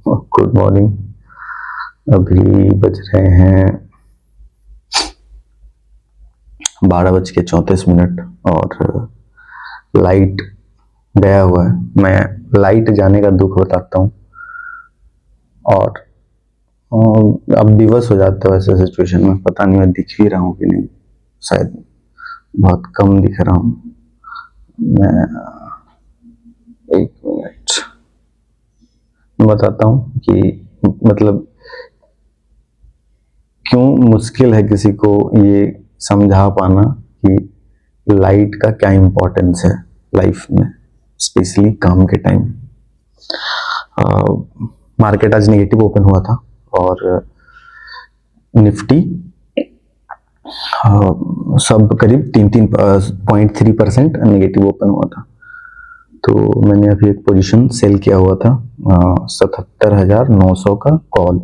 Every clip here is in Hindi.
Good morning. अभी बज रहे हैं 12:34 और लाइट गया हुआ है। मैं लाइट जाने का दुख बताता हूँ। और अब दिवस हो जाता है वैसे सिचुएशन में, पता नहीं मैं दिख ही रहा हूँ कि नहीं, शायद बहुत कम दिख रहा हूँ मैं। एक मिनट बताता हूँ कि मतलब क्यों मुश्किल है किसी को ये समझा पाना कि लाइट का क्या इम्पोर्टेंस है लाइफ में, स्पेशली काम के टाइम। मार्केट आज नेगेटिव ओपन हुआ था और निफ्टी सब करीब 3.3% नेगेटिव ओपन हुआ था। तो मैंने अभी एक पोजीशन सेल किया हुआ था 77,900 का कॉल,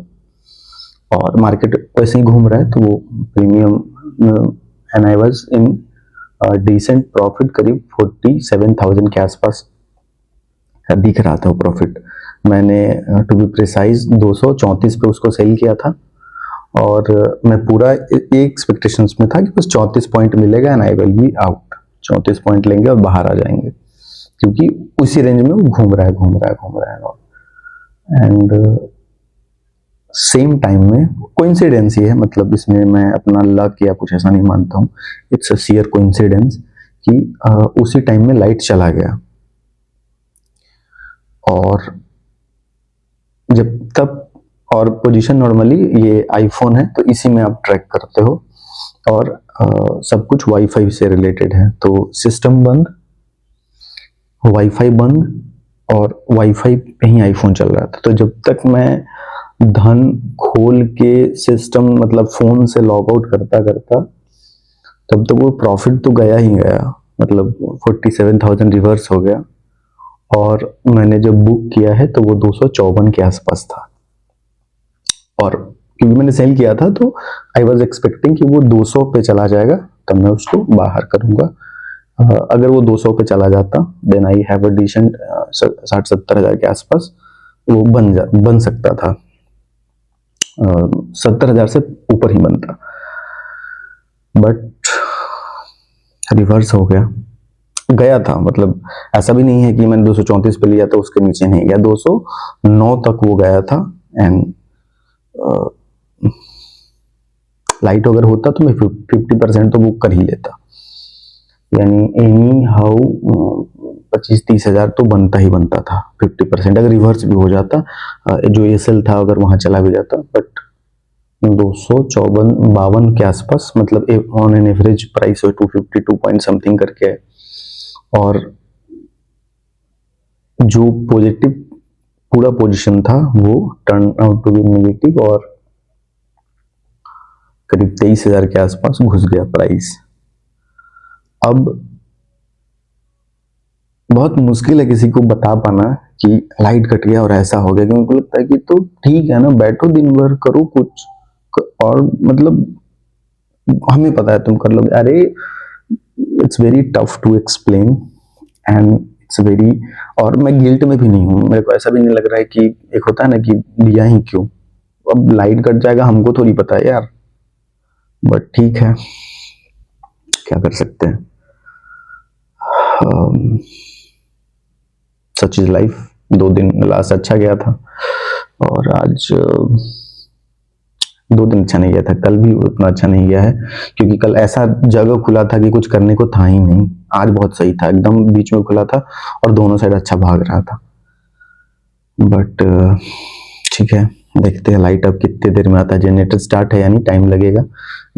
और मार्केट वैसे ही घूम रहा है तो वो premium and I was in decent profit, करीब 47,000 के आसपास दिख रहा था वो प्रॉफिट। मैंने टू बी प्रिसाइज 234 पे उसको सेल किया था और मैं पूरा एक एक्सपेक्टेशंस में था कि बस 34 पॉइंट मिलेगा and I will be out. 34 point लेंगे और बाहर आ जाएंगे, क्योंकि उसी रेंज में वो घूम रहा है। एंड सेम टाइम में कोइंसिडेंस ही है, मतलब इसमें मैं अपना लक या कुछ ऐसा नहीं मानता हूँ, इट्स अ शेयर कोइंसिडेंस कि उसी टाइम में लाइट चला गया। और जब तक, और पोजीशन नॉर्मली ये आईफोन है तो इसी में आप ट्रैक करते हो और सब कुछ वाईफाई से रिलेटेड है, तो सिस्टम बंद, वाईफाई बंद और वाईफाई पे ही आईफोन चल रहा था। तो जब तक मैं धन खोल के सिस्टम मतलब फोन से लॉग आउट करता तब तक वो प्रॉफिट तो गया ही गया, मतलब 47,000 रिवर्स हो गया। और मैंने जब बुक किया है तो वो 254 के आसपास था, और क्योंकि मैंने सेल किया था तो आई वाज एक्सपेक्टिंग कि वो 200 पे चला जाएगा तब मैं उसको बाहर करूंगा। अगर वो 200 पे चला जाता then I have a decent 60-70 हजार के आसपास वो बन सकता था। 70 हजार से ऊपर ही बनता, बट रिवर्स हो गया था। मतलब ऐसा भी नहीं है कि मैंने 234 पे लिया तो उसके नीचे नहीं गया, 209 तक वो गया था। एंड लाइट अगर होता तो मैं 50% तो बुक कर ही लेता, यानी एनी हाउ 25-30 हजार तो बनता ही बनता था। 50% अगर रिवर्स भी हो जाता, जो एसएल था अगर वहां चला भी जाता, बट 254-52 के आसपास, मतलब on an average price 252 point something करके है। और जो पॉजिटिव पूरा पोजीशन था वो turn out to be negative और करीब 23 हजार के आसपास घुस गया प्राइस। अब बहुत मुश्किल है किसी को बता पाना कि लाइट कट गया और ऐसा हो गया, क्योंकि उनको लगता है कि तो ठीक है ना, बैठो दिन भर करो कुछ, और मतलब हमें पता है तुम कर लोगे। अरे it's very tough to explain and it's very, और मैं गिल्ट में भी नहीं हूँ, मेरे को ऐसा भी नहीं लग रहा है कि एक होता है ना कि लिया ही क्यों, अब लाइट कट जाएगा हमको थोड़ी पता है यार, बट ठीक है क्या कर सकते हैं। Such is life. 2 दिन लास्ट अच्छा गया था और आज 2 दिन अच्छा नहीं गया था, कल भी उतना अच्छा नहीं गया है, क्योंकि कल ऐसा जगह खुला था कि कुछ करने को था ही नहीं। आज बहुत सही था, एकदम बीच में खुला था और दोनों साइड अच्छा भाग रहा था। बट ठीक है, देखते हैं लाइट अब कितने देर में आता है। जनरेटर स्टार्ट है यानी टाइम लगेगा।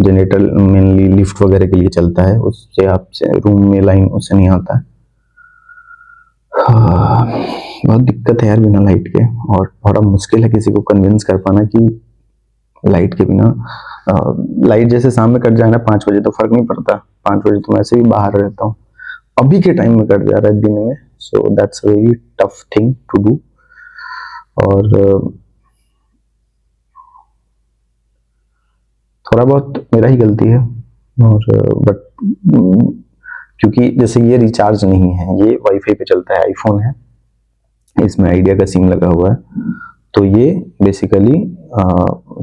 जनरेटर मेनली लिफ्ट वगैरह के लिए चलता है, उससे आपसे रूम में लाइन उससे नहीं आता है। बहुत दिक्कत है यार बिना लाइट के, और बड़ा मुश्किल है किसी को कन्विंस कर पाना कि लाइट के बिना, लाइट जैसे शाम में कट जाए ना 5 बजे तो फर्क नहीं पड़ता, 5 बजे तो मैं ऐसे ही बाहर रहता हूँ, अभी के टाइम में कट जा रहा है दिन में, so that's very tough thing to do. और थोड़ा बहुत मेरा ही गलती है, और बट क्योंकि जैसे ये रिचार्ज नहीं है, ये वाईफाई पे चलता है, आईफोन है, इसमें आइडिया का सिम लगा हुआ है, तो ये बेसिकली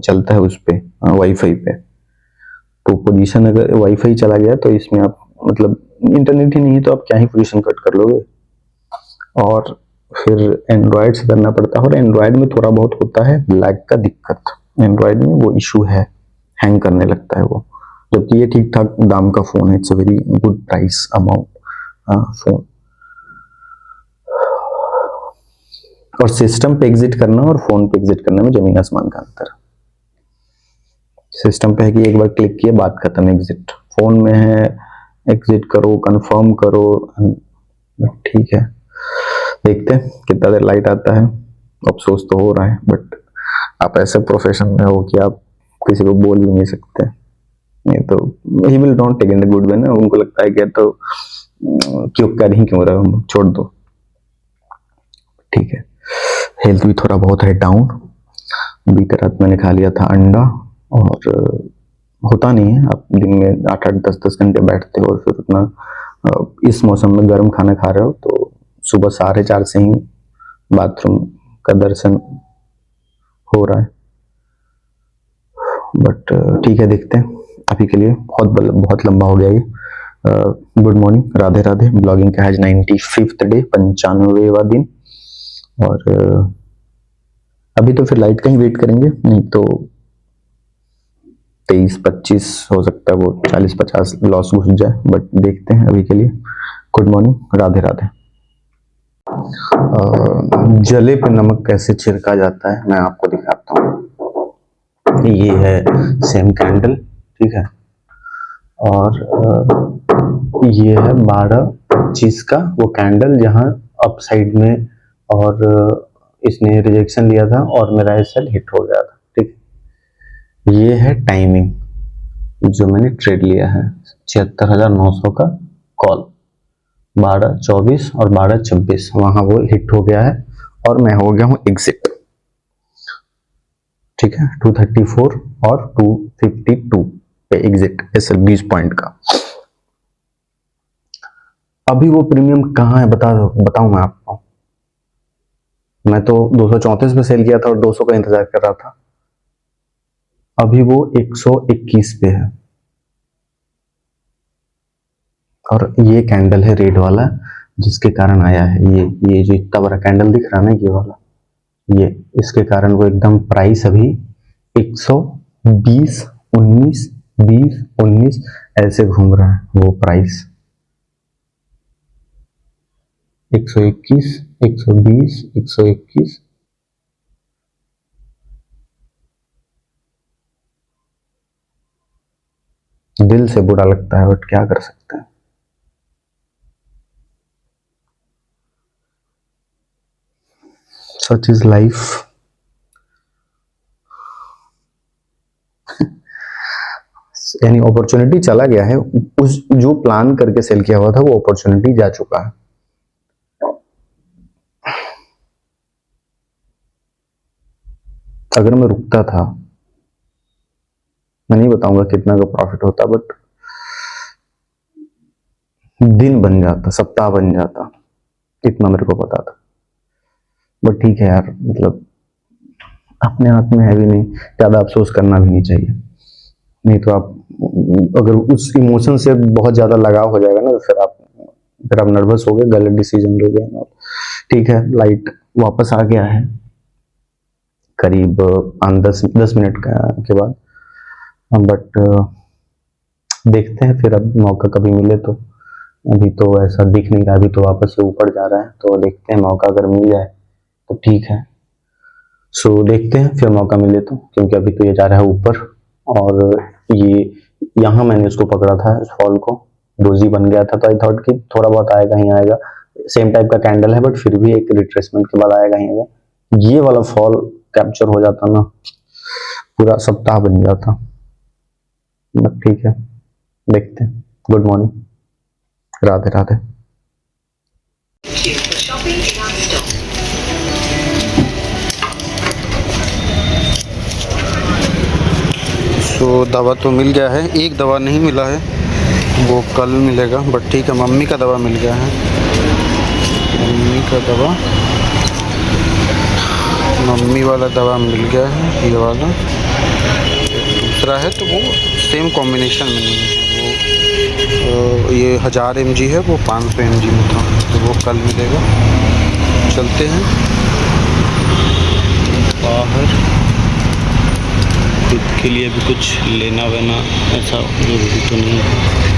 चलता है उस पे वाईफाई पे। तो पोजीशन अगर वाईफाई चला गया तो इसमें आप मतलब इंटरनेट ही नहीं है तो आप क्या ही पोजीशन कट कर लोगे। और फिर एंड्रॉयड से करना पड़ता है, और एंड्रॉयड में थोड़ा बहुत होता है लैग का दिक्कत, एंड्रॉयड में वो इशू है, हैंग करने लगता है वो। जबकि ये ठीक ठाक दाम का फोन है, it's a very good price amount phone. और सिस्टम पे एग्जिट करना और फोन पे एग्जिट करने में जमीन आसमान का अंतर। सिस्टम पे है कि एक बार क्लिक किए बात खत्म, एग्जिट। फोन में है एग्जिट करो, कंफर्म करो, ठीक है। देखते हैं कितना देर लाइट आता है। अफसोस तो हो रहा है, बट आप ऐसे प्रोफेशन में हो कि आप किसी को बोल भी नहीं सकते। ये तो he will not take in the good way ना, उनको लगता है कि तो क्यों कर ही क्यों रहा हूँ, छोड़ दो, ठीक है। हेल्थ भी थोड़ा बहुत है डाउन। बीते रात मैंने खा लिया था अंडा, और होता नहीं है, आप दिन में 8-8 10-10 घंटे बैठते हो और फिर उतना इस मौसम में गर्म खाना खा रहे हो, तो सुबह 4:30 से ही बाथरूम का दर्शन हो रहा है। बट ठीक है, देखते हैं। अभी के लिए बहुत लंबा हो गया ये। Good morning, Radhe Radhe. Blogging का आज 95th डे, 95वां दिन। और अभी तो फिर लाइट का ही वेट करेंगे, नहीं तो 23-25 हो सकता है, वो 40-50 लॉस घुस जाए, बट देखते हैं अभी के लिए। Good morning, Radhe Radhe. जले पे नमक कैसे छिड़का जाता है मैं आपको दिखाता हूँ। ये है सेम कैंडल, ठीक है, और ये है 12-25 का वो कैंडल जहाँ अप साइड में, और इसने रिजेक्शन लिया था और मेरा एसएल हिट हो गया था, ठीक। ये है टाइमिंग जो मैंने ट्रेड लिया है, 76,900 का कॉल, 12-24 और 12-26 वहां वो हिट हो गया है और मैं हो गया हूं एग्जिट, ठीक है। 234 और 252 पे एग्जिट, एसएल 20 पॉइंट का। अभी वो प्रीमियम कहाँ है बताऊं मैं आपको। मैं तो 234 पे सेल किया था और 200 का इंतजार कर रहा था, अभी वो 121 पे है। और ये कैंडल है रेड वाला, जिसके कारण आया है ये जो इतना बड़ा कैंडल दिख रहा है ना, ये वाला, ये इसके कारण वो एकदम प्राइस अभी 120, 19, 20, 19 ऐसे घूम रहा है वो प्राइस। 121, 120, 121। दिल से बुरा लगता है, बट क्या कर सकते हैं। Such is life. यानी अपॉर्चुनिटी चला गया है, उस जो प्लान करके सेल किया हुआ था वो अपॉर्चुनिटी जा चुका है। अगर मैं रुकता था, मैं नहीं बताऊंगा कितना का प्रॉफिट होता, बट दिन बन जाता, सप्ताह बन जाता, इतना मेरे को पता था। बट ठीक है यार, मतलब अपने हाथ में है भी नहीं, ज्यादा अफसोस करना भी नहीं चाहिए। नहीं तो आप अगर उस इमोशन से बहुत ज्यादा लगाव हो जाएगा ना, तो फिर आप नर्वस हो गए, गलत डिसीजन ले गए। ठीक है, लाइट वापस आ गया है करीब 10 मिनट के बाद, बट देखते हैं फिर, अब मौका कभी मिले तो। अभी तो ऐसा दिख नहीं रहा, अभी तो वापस से ऊपर जा रहा है, तो देखते हैं मौका अगर मिल जाए तो ठीक है। सो देखते हैं फिर मौका मिले तो, क्योंकि अभी तो ये जा रहा है ऊपर, और ये यहाँ मैंने इसको पकड़ा था, इस फॉल को डोजी बन गया था, तो आई थॉट कि थोड़ा बहुत आएगा ही आएगा। सेम टाइप का कैंडल है, बट फिर भी एक रिट्रेसमेंट के बाद आएगा ही आएगा। ये वाला फॉल कैप्चर हो जाता ना, पूरा सप्ताह बन जाता। बट ठीक है, देखते हैं। Good morning, Radhe Radhe. तो दवा तो मिल गया है, एक दवा नहीं मिला है, वो कल मिलेगा, बट ठीक है। मम्मी का दवा मिल गया है, मम्मी का दवा मम्मी वाला दवा मिल गया है, ये वाला। दूसरा है तो वो सेम कॉम्बिनेशन में नहीं है, वो ये 1000 mg है, वो 500 mg में था, तो वो कल मिलेगा। चलते हैं बाहर, खुद के लिए भी कुछ लेना वेना ऐसा जरूरी तो नहीं है।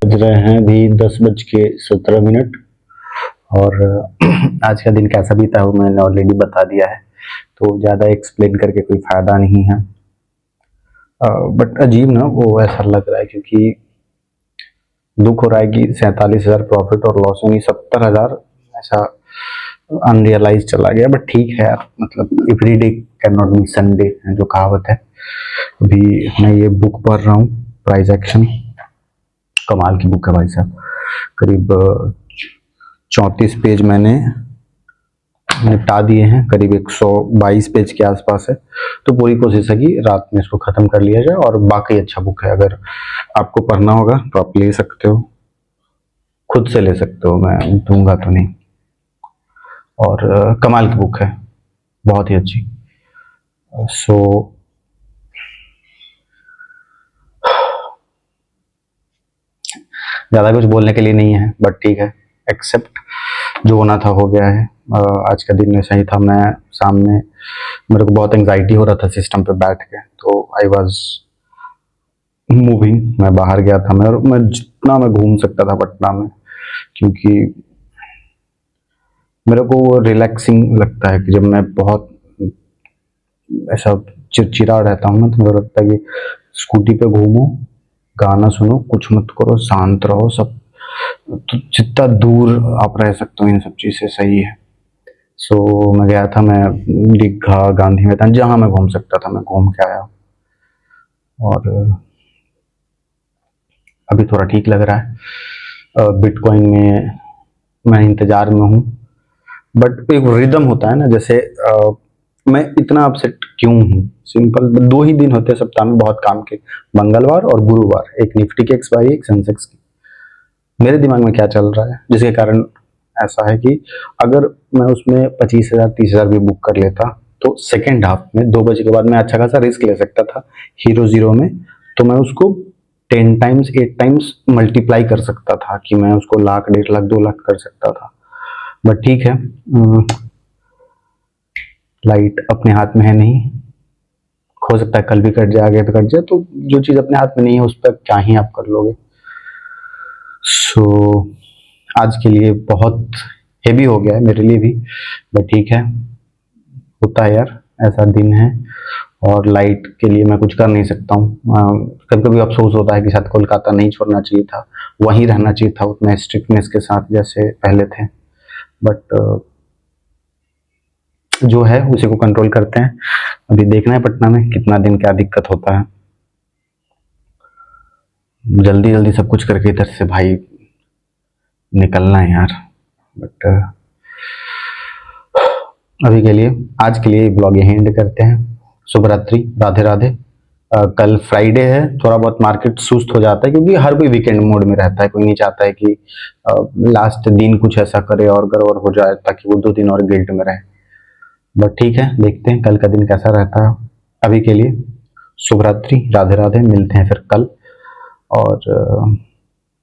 बज रहे हैं अभी 10:17 और आज का दिन कैसा बीता वो मैंने ऑलरेडी बता दिया है, तो ज़्यादा एक्सप्लेन करके कोई फ़ायदा नहीं है। बट अजीब ना वो ऐसा लग रहा है, क्योंकि दुख हो रहा है कि 47,000 प्रॉफिट और लॉस यानी 70,000 ऐसा अनरियलाइज चला गया। बट ठीक है यार, मतलब every day can not be Sunday, जो कहावत है। अभी मैं ये बुक पढ़ रहा हूँ, प्राइस एक्शन, कमाल की बुक है भाई साहब। करीब 34 पेज मैंने निपटा दिए हैं, करीब 122 पेज के आसपास है। तो पूरी कोशिश है कि रात में इसको ख़त्म कर लिया जाए। और बाकी अच्छा बुक है, अगर आपको पढ़ना होगा तो आप ले सकते हो, खुद से ले सकते हो, मैं दूंगा तो नहीं। और कमाल की बुक है, बहुत ही अच्छी। सो ज़्यादा कुछ बोलने के लिए नहीं है, बट ठीक है, एक्सेप्ट जो होना था हो गया है। आज का दिन ऐसा ही था। मैं सामने, मेरे को बहुत एंग्जाइटी हो रहा था सिस्टम पे बैठ के, तो आई वाज मूविंग, मैं बाहर गया था। मैं जितना मैं घूम सकता था पटना में, क्योंकि मेरे को वो रिलैक्सिंग लगता है कि जब मैं बहुत ऐसा चिड़चिड़ा रहता हूँ ना, तो मुझे लगता है कि स्कूटी पे घूमो, गाना सुनो, कुछ मत करो, शांत रहो, सब तो जितना दूर आप रह सकते हो इन सब चीज़ से सही है। सो मैं गया था, मैं दीघा, गांधी मैदान, जहाँ मैं घूम सकता था मैं घूम के आया। और अभी थोड़ा ठीक लग रहा है। बिटकॉइन में मैं इंतज़ार में हूँ, बट एक रिदम होता है ना, जैसे मैं इतना अपसेट क्यों हूँ, सिंपल 2 ही दिन होते हैं सप्ताह में बहुत काम के, मंगलवार और गुरुवार, एक निफ्टी की एक्सपायरी, एक सेंसेक्स की। मेरे दिमाग में क्या चल रहा है जिसके कारण ऐसा है कि अगर मैं उसमें 25,000 30,000 भी बुक कर लेता, तो सेकेंड हाफ में 2 बजे के बाद मैं अच्छा खासा रिस्क ले सकता था हीरो जीरो में, तो मैं उसको 10 टाइम्स 8 टाइम्स मल्टीप्लाई कर सकता था, कि मैं उसको लाख, 1.5 लाख, 2 लाख कर सकता था। बट ठीक है, लाइट अपने हाथ में है नहीं, हो सकता है कल भी कट जाए, आगे भी कट जाए, तो जो चीज़ अपने हाथ में नहीं है उस पर क्या ही आप कर लोगे। सो आज के लिए बहुत हेवी हो गया है मेरे लिए भी, बट ठीक है, होता है यार, ऐसा दिन है। और लाइट के लिए मैं कुछ कर नहीं सकता हूँ। कभी कभी अफसोस होता है कि शायद कोलकाता नहीं छोड़ना चाहिए था, वहीं रहना चाहिए था उतना स्ट्रिक्टनेस के साथ जैसे पहले थे। बट जो है उसी को कंट्रोल करते हैं। अभी देखना है पटना में कितना दिन क्या दिक्कत होता है। जल्दी जल्दी सब कुछ करके इधर से भाई निकलना है यार। बट अभी के लिए, आज के लिए ब्लॉग यहीं एंड करते हैं। शुभ रात्रि, राधे राधे। कल फ्राइडे है, थोड़ा बहुत मार्केट सुस्त हो जाता है, क्योंकि हर कोई वीकेंड मोड में रहता है, कोई नहीं चाहता है कि लास्ट दिन कुछ ऐसा करे और गड़बड़ हो जाए ताकि वो 2 दिन और गिल्ट में रहे। बट ठीक है, देखते हैं कल का दिन कैसा रहता है। अभी के लिए शुभ रात्रि, राधे राधे, मिलते हैं फिर कल। और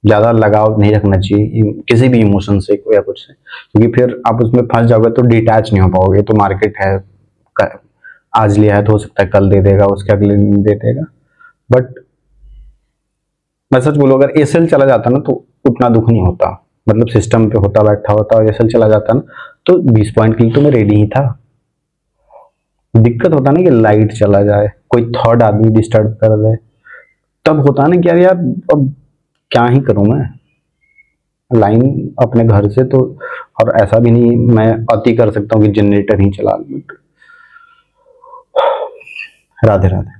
ज़्यादा लगाव नहीं रखना चाहिए किसी भी इमोशन से या कुछ से, क्योंकि फिर आप उसमें फंस जाओगे तो डिटैच नहीं हो पाओगे। तो मार्केट है, आज लिया है तो हो सकता है कल दे देगा, उसके अगले दिन दे देगा। बट मैं सच बोलूँ, अगर एसएल चला जाता ना तो उतना दुख नहीं होता, मतलब सिस्टम पे होता, बैठा होता, और एसएल चला जाता ना तो 20 पॉइंट के लिए तो मैं रेडी ही था। दिक्कत होता ना कि लाइट चला जाए, कोई थर्ड आदमी डिस्टर्ब कर दे, तब होता ना कि यार यार अब क्या ही करूं मैं, लाइन अपने घर से तो, और ऐसा भी नहीं मैं अति कर सकता हूँ कि जनरेटर ही चला लूं। राधे राधे।